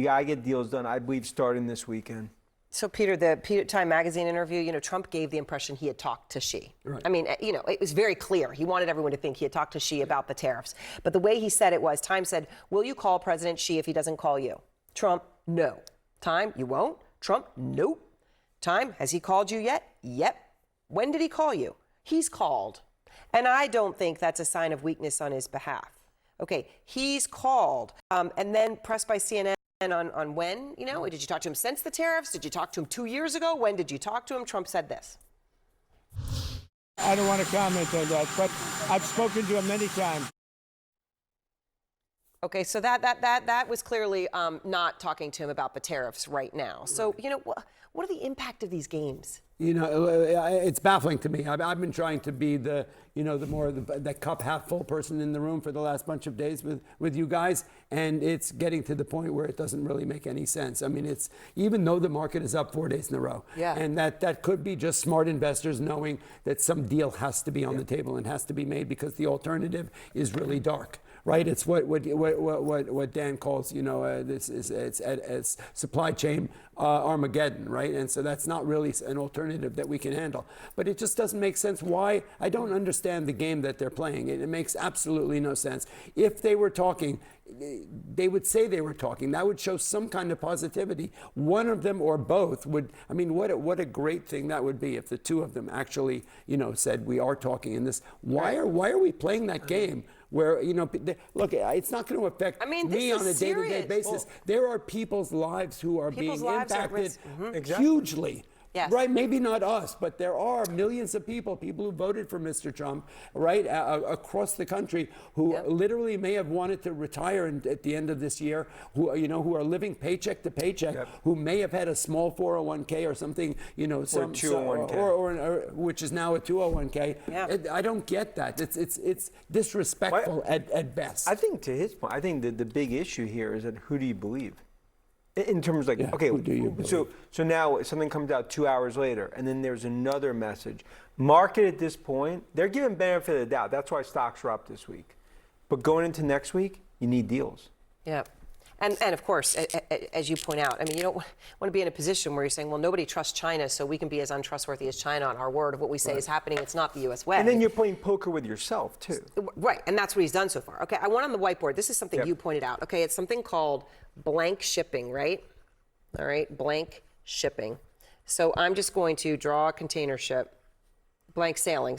You gotta get deals done, I believe, starting this weekend. So, Peter, the Time Magazine interview, Trump gave the impression he had talked to Xi. Right. I mean, it was very clear. He wanted everyone to think he had talked to Xi about the tariffs. But the way he said it was, Time said, will you call President Xi if he doesn't call you? Trump, no. Time, you won't? Trump, nope. Time, has he called you yet? Yep. When did he call you? He's called. And I don't think that's a sign of weakness on his behalf. Okay, he's called. And then pressed by CNN. On when, did you talk to him since the tariffs? Did you talk to him 2 years ago? When did you talk to him? Trump said this. I don't want to comment on that, but I've spoken to him many times. Okay, so that was clearly not talking to him about the tariffs right now. So, what are the impact of these games? It's baffling to me. I've been trying to be the cup half full person in the room for the last bunch of days with you guys, and it's getting to the point where it doesn't really make any sense. I mean, it's even though the market is up 4 days in a row, and that could be just smart investors knowing that some deal has to be on the table and has to be made because the alternative is really dark. Right, it's what Dan calls, this is it's supply chain Armageddon, right? And so that's not really an alternative that we can handle. But it just doesn't make sense. Why? I don't understand the game that they're playing. It makes absolutely no sense. If they were talking, they would say they were talking. That would show some kind of positivity. One of them or both would. I mean, what a great thing that would be if the two of them actually, said we are talking in this. Why are we playing that game? Where, look, it's not going to affect me on a day-to-day basis. There are people's lives who are being impacted hugely. Yes. Right, maybe not us, but there are millions of people who voted for Mr. Trump, right, across the country who literally may have wanted to retire at the end of this year, who are living paycheck to paycheck, who may have had a small 401k or something, some 201k, or which is now a 201k. Yeah. I don't get that. It's disrespectful at best. I think to his point, I think that the big issue here is that who do you believe? In terms of who do you believe? So now something comes out 2 hours later, and then there's another message. Market at this point, they're giving benefit of the doubt. That's why stocks are up this week. But going into next week, you need deals. Yeah. And of course, as you point out, I mean, you don't want to be in a position where you're saying, well, nobody trusts China, so we can be as untrustworthy as China on our word of what we say is happening. It's not the U.S. way. And then you're playing poker with yourself, too. Right, and that's what he's done so far. Okay, I want on the whiteboard, this is something you pointed out. Okay, it's something called blank shipping, right? All right, blank shipping. So I'm just going to draw a container ship, blank sailing.